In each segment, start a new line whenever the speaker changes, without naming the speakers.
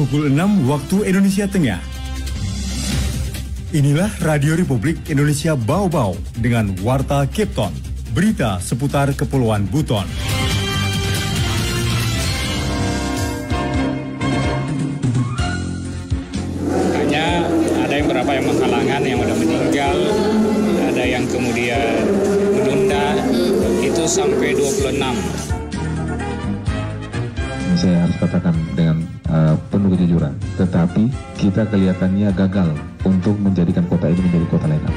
pukul 6 waktu Indonesia Tengah. Inilah Radio Republik Indonesia Bau-Bau dengan Warta Cape Town, berita seputar Kepulauan Buton.
Hanya ada yang berapa yang menghalangan, yang udah meninggal, ada yang kemudian menunda, itu sampai 26.
Saya harus katakan dengan penuh kejujuran, tetapi kita kelihatannya gagal untuk menjadikan kota ini menjadi kota legal.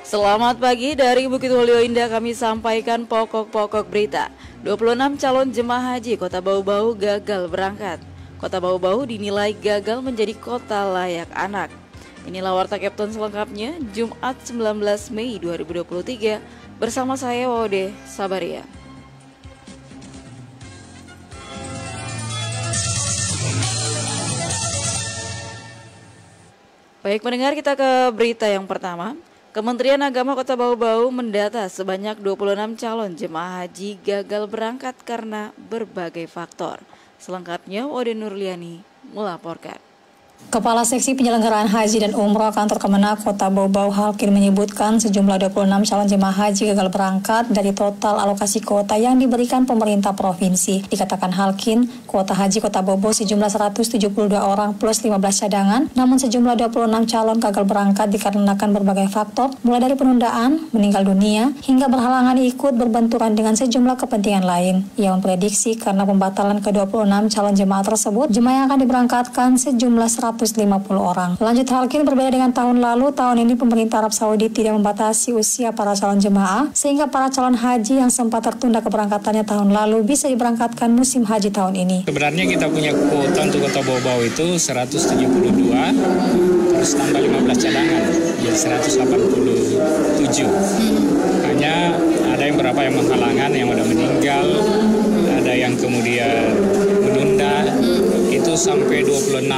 Selamat pagi dari Bukit Holio Indah, kami sampaikan pokok-pokok berita. 26 calon jemaah haji Kota Bau-Bau gagal berangkat. Kota Bau-Bau dinilai gagal menjadi kota layak anak. Inilah Warta Cape Town selengkapnya, Jumat 19 Mei 2023, bersama saya Wode Sabaria. Baik pendengar, kita ke berita yang pertama. Kementerian Agama Kota Bau-Bau mendata sebanyak 26 calon jemaah haji gagal berangkat karena berbagai faktor. Selengkapnya Wode Nurliani melaporkan.
Kepala Seksi Penyelenggaraan Haji dan Umroh Kantor Kemenak Kota Bau-Bau Halkin menyebutkan sejumlah 26 calon jemaah haji gagal berangkat dari total alokasi kuota yang diberikan pemerintah provinsi. Dikatakan Halkin, kuota haji Kota Bau-Bau sejumlah 172 orang plus 15 cadangan, namun sejumlah 26 calon gagal berangkat dikarenakan berbagai faktor, mulai dari penundaan, meninggal dunia, hingga berhalangan ikut berbenturan dengan sejumlah kepentingan lain. Ia memprediksi karena pembatalan ke-26 calon jemaah tersebut, jemaah yang akan diberangkatkan sejumlah 150 orang. Lanjut Halkin, berbeda dengan tahun lalu, tahun ini pemerintah Arab Saudi tidak membatasi usia para calon jemaah, sehingga para calon haji yang sempat tertunda keberangkatannya tahun lalu bisa diberangkatkan musim haji tahun ini.
Sebenarnya kita punya kuota untuk Kota Bau-Bau itu 172, terus tambah 15 cadangan, jadi 187. Hanya ada yang berapa yang menghalangan, yang udah meninggal, ada yang kemudian menunda, itu sampai 26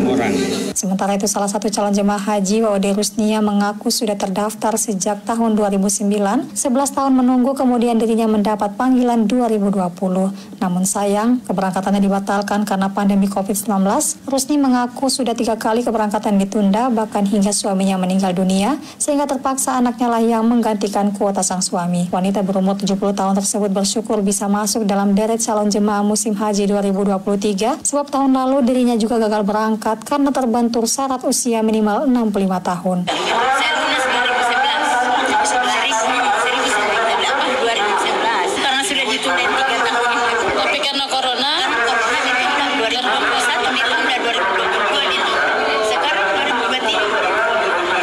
orang.
Sementara itu salah satu calon jemaah haji Wode Rusnia mengaku sudah terdaftar sejak tahun 2009, 11 tahun menunggu kemudian dirinya mendapat panggilan 2020. Namun sayang, keberangkatannya dibatalkan karena pandemi COVID-19. Rusni mengaku sudah 3 kali keberangkatan ditunda, bahkan hingga suaminya meninggal dunia, sehingga terpaksa anaknya lah yang menggantikan kuota sang suami. Wanita berumur 70 tahun tersebut bersyukur bisa masuk dalam deret calon jemaah musim haji 2023, sebab tahun lalu dirinya juga gagal berangkat karena terbentur syarat usia minimal 65 tahun.
Saya lunas 2011, karena sudah ditunda 3 tahun. Tapi karena corona 2021 ditunda 2022 itu. Sekarang 2023.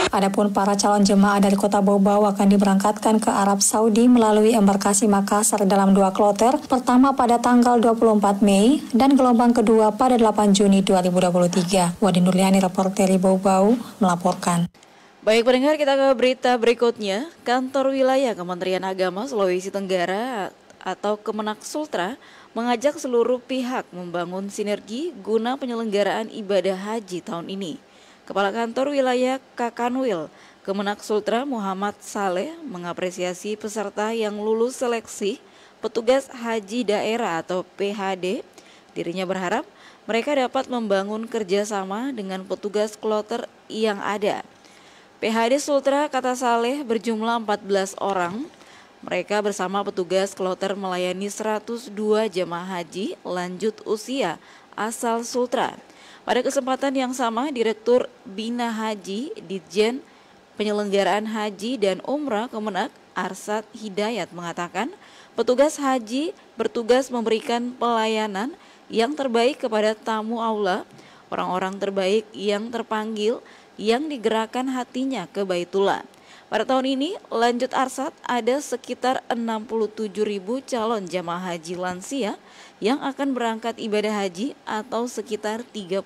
Adapun para calon jemaah dari Kota Bau-Bau akan diberangkatkan ke Arab Saudi melalui embarkasi Makassar dalam 2 kloter, pertama pada tanggal 24 Mei dan gelombang kedua pada 8 Juni 2023. Wadi Nurliani, reporter Bau-Bau, melaporkan.
Baik pendengar, kita ke berita berikutnya. Kantor Wilayah Kementerian Agama Sulawesi Tenggara atau Kemenak Sultra mengajak seluruh pihak membangun sinergi guna penyelenggaraan ibadah haji tahun ini. Kepala Kantor Wilayah Kakanwil Kemenak Sultra Muhammad Saleh mengapresiasi peserta yang lulus seleksi petugas haji daerah atau PHD. Dirinya berharap mereka dapat membangun kerjasama dengan petugas kloter yang ada. PHD Sultra, kata Saleh, berjumlah 14 orang. Mereka bersama petugas kloter melayani 102 jemaah haji lanjut usia asal Sultra. Pada kesempatan yang sama, Direktur Bina Haji Ditjen Penyelenggaraan Haji dan Umrah Kemenak Arsad Hidayat mengatakan, petugas haji bertugas memberikan pelayanan yang terbaik kepada tamu Allah, orang-orang terbaik yang terpanggil, yang digerakkan hatinya ke Baitullah. Pada tahun ini, lanjut Arsad, ada sekitar 67.000 calon jamaah haji lansia yang akan berangkat ibadah haji atau sekitar 30%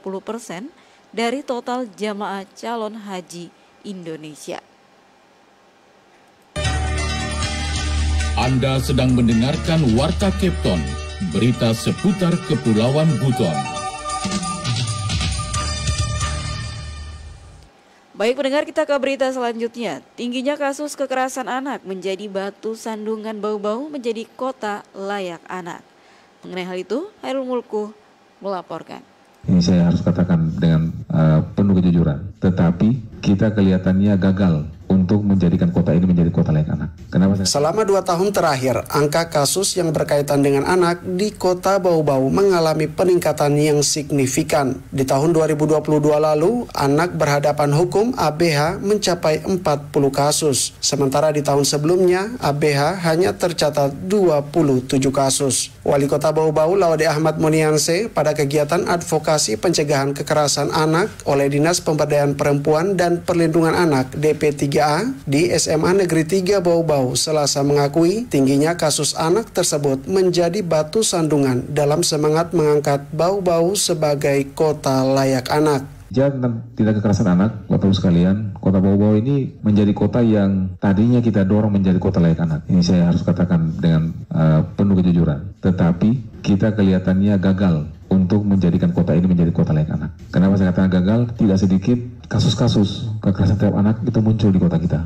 dari total jamaah calon haji Indonesia.
Anda sedang mendengarkan Warta Cape Town, berita seputar Kepulauan Buton.
Baik pendengar, kita ke berita selanjutnya. Tingginya kasus kekerasan anak menjadi batu sandungan Bau-Bau menjadi kota layak anak. Mengenai hal itu, Hairul Mulku melaporkan.
Ini saya harus katakan dengan penuh kejujuran, tetapi kita kelihatannya gagal untuk menjadikan kota ini menjadi kota layak anak. Kenapa?
Selama 2 tahun terakhir, angka kasus yang berkaitan dengan anak di kota Bau-Bau mengalami peningkatan yang signifikan. Di tahun 2022 lalu, anak berhadapan hukum ABH mencapai 40 kasus. Sementara di tahun sebelumnya, ABH hanya tercatat 27 kasus. Wali Kota Bau-Bau, Laude Ahmad Monianse, pada kegiatan advokasi pencegahan kekerasan anak oleh Dinas Pemberdayaan Perempuan dan Perlindungan Anak DP3A di SMA Negeri 3 Bau-Bau Selasa mengakui tingginya kasus anak tersebut menjadi batu sandungan dalam semangat mengangkat Bau-Bau sebagai kota layak anak.
Tentang tindak kekerasan anak, Bapak-Ibu sekalian, kota Bau-Bau ini menjadi kota yang tadinya kita dorong menjadi kota layak anak. Ini saya harus katakan dengan penuh kejujuran. Tetapi kita kelihatannya gagal untuk menjadikan kota ini menjadi kota layak anak. Kenapa saya katakan gagal? Tidak sedikit kasus-kasus kekerasan terhadap anak itu muncul di kota kita.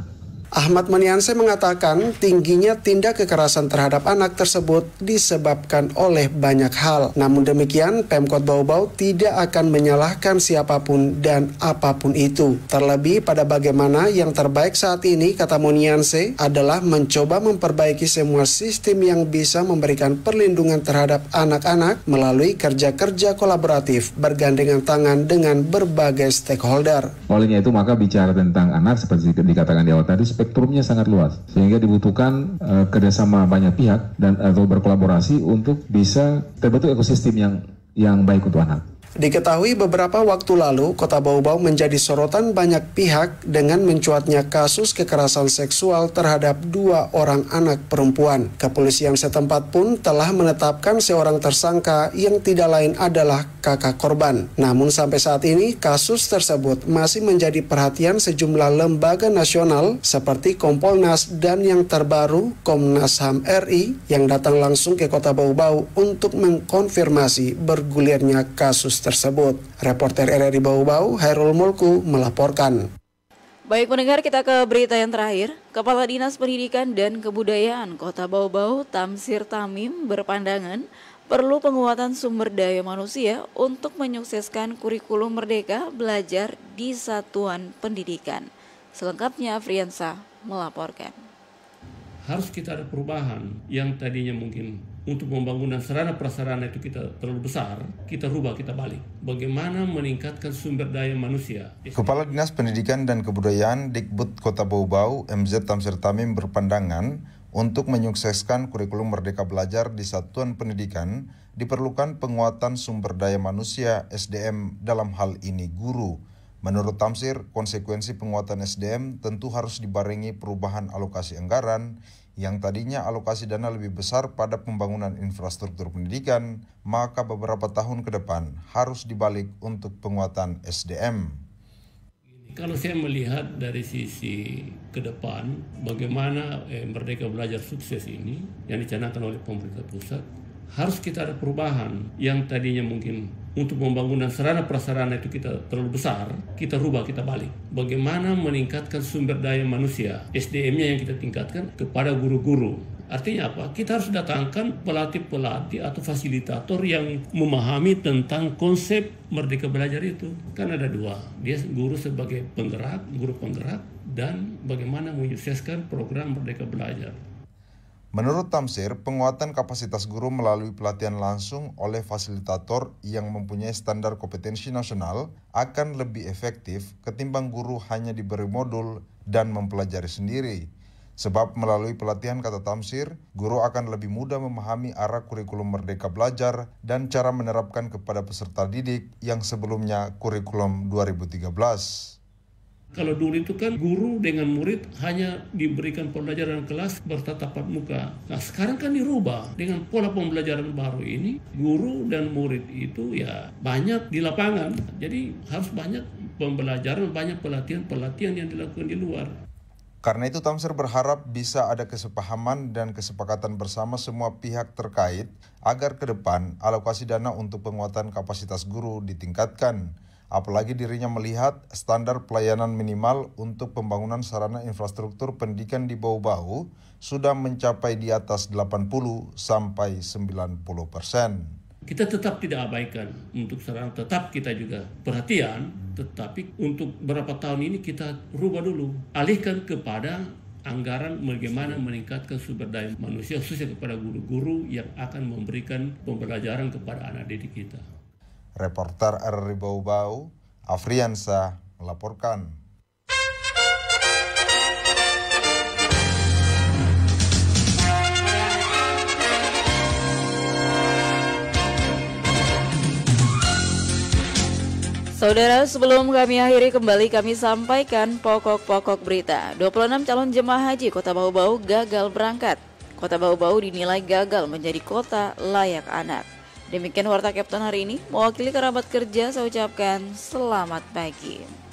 Ahmad Monianse mengatakan tingginya tindak kekerasan terhadap anak tersebut disebabkan oleh banyak hal. Namun demikian, Pemkot Bau-Bau tidak akan menyalahkan siapapun dan apapun itu. Terlebih pada bagaimana yang terbaik saat ini, kata Monianse, adalah mencoba memperbaiki semua sistem yang bisa memberikan perlindungan terhadap anak-anak melalui kerja-kerja kolaboratif bergandengan tangan dengan berbagai stakeholder.
Olehnya itu maka bicara tentang anak seperti dikatakan di awal tadi, spektrumnya sangat luas sehingga dibutuhkan kerjasama banyak pihak dan atau berkolaborasi untuk bisa terbentuk ekosistem yang baik untuk anak.
Diketahui beberapa waktu lalu, Kota Bau-Bau menjadi sorotan banyak pihak dengan mencuatnya kasus kekerasan seksual terhadap 2 orang anak perempuan. Kepolisian setempat pun telah menetapkan seorang tersangka yang tidak lain adalah kakak korban. Namun sampai saat ini, kasus tersebut masih menjadi perhatian sejumlah lembaga nasional seperti Kompolnas dan yang terbaru Komnas HAM RI yang datang langsung ke Kota Bau-Bau untuk mengkonfirmasi bergulirnya kasus tersebut. Reporter RRI Bau-Bau, Hairul Mulku melaporkan.
Baik pendengar, kita ke berita yang terakhir. Kepala Dinas Pendidikan dan Kebudayaan Kota Bau-Bau, Tamsir Tamim, berpandangan perlu penguatan sumber daya manusia untuk menyukseskan kurikulum Merdeka Belajar di satuan pendidikan. Selengkapnya Afriansa melaporkan.
Harus kita ada perubahan yang tadinya mungkin untuk pembangunan sarana prasarana itu kita terlalu besar, kita rubah, kita balik. Bagaimana meningkatkan sumber daya manusia?
Kepala Dinas Pendidikan dan Kebudayaan Dikbud Kota Bau-Bau, MZ Tamsir Tamim berpandangan untuk menyukseskan kurikulum Merdeka Belajar di satuan pendidikan diperlukan penguatan sumber daya manusia SDM dalam hal ini guru. Menurut Tamsir, konsekuensi penguatan SDM tentu harus dibarengi perubahan alokasi anggaran yang tadinya alokasi dana lebih besar pada pembangunan infrastruktur pendidikan, maka beberapa tahun ke depan harus dibalik untuk penguatan SDM.
Kalau saya melihat dari sisi ke depan, bagaimana Merdeka Belajar sukses ini yang dicanangkan oleh pemerintah pusat, harus kita ada perubahan yang tadinya mungkin untuk pembangunan sarana prasarana itu kita terlalu besar, kita rubah, kita balik. Bagaimana meningkatkan sumber daya manusia, SDM-nya yang kita tingkatkan kepada guru-guru. Artinya apa? Kita harus datangkan pelatih-pelatih atau fasilitator yang memahami tentang konsep Merdeka Belajar itu. Kan ada 2, dia guru sebagai penggerak, guru penggerak, dan bagaimana menyukseskan program Merdeka Belajar.
Menurut Tamsir, penguatan kapasitas guru melalui pelatihan langsung oleh fasilitator yang mempunyai standar kompetensi nasional akan lebih efektif ketimbang guru hanya diberi modul dan mempelajari sendiri. Sebab melalui pelatihan, kata Tamsir, guru akan lebih mudah memahami arah kurikulum Merdeka Belajar dan cara menerapkan kepada peserta didik yang sebelumnya kurikulum 2013.
Kalau dulu itu kan guru dengan murid hanya diberikan pembelajaran kelas bertatapan muka. Nah sekarang kan dirubah dengan pola pembelajaran baru ini, guru dan murid itu ya banyak di lapangan. Jadi harus banyak pembelajaran, banyak pelatihan-pelatihan yang dilakukan di luar.
Karena itu Tamsir berharap bisa ada kesepahaman dan kesepakatan bersama semua pihak terkait agar ke depan alokasi dana untuk penguatan kapasitas guru ditingkatkan. Apalagi dirinya melihat standar pelayanan minimal untuk pembangunan sarana infrastruktur pendidikan di Bau-Bau sudah mencapai di atas 80 sampai 90%.
Kita tetap tidak abaikan untuk sarana, tetap kita juga perhatian, tetapi untuk beberapa tahun ini kita rubah dulu, alihkan kepada anggaran bagaimana meningkatkan sumber daya manusia, khususnya kepada guru-guru yang akan memberikan pembelajaran kepada anak didik kita.
Reporter RRI Bau-Bau, Afriansa, melaporkan.
Saudara, sebelum kami akhiri kembali kami sampaikan pokok-pokok berita. 26 calon jemaah haji Kota Bau-Bau gagal berangkat. Kota Bau-Bau dinilai gagal menjadi kota layak anak. Demikian Warta Kapten hari ini. Mewakili kerabat kerja saya ucapkan selamat pagi.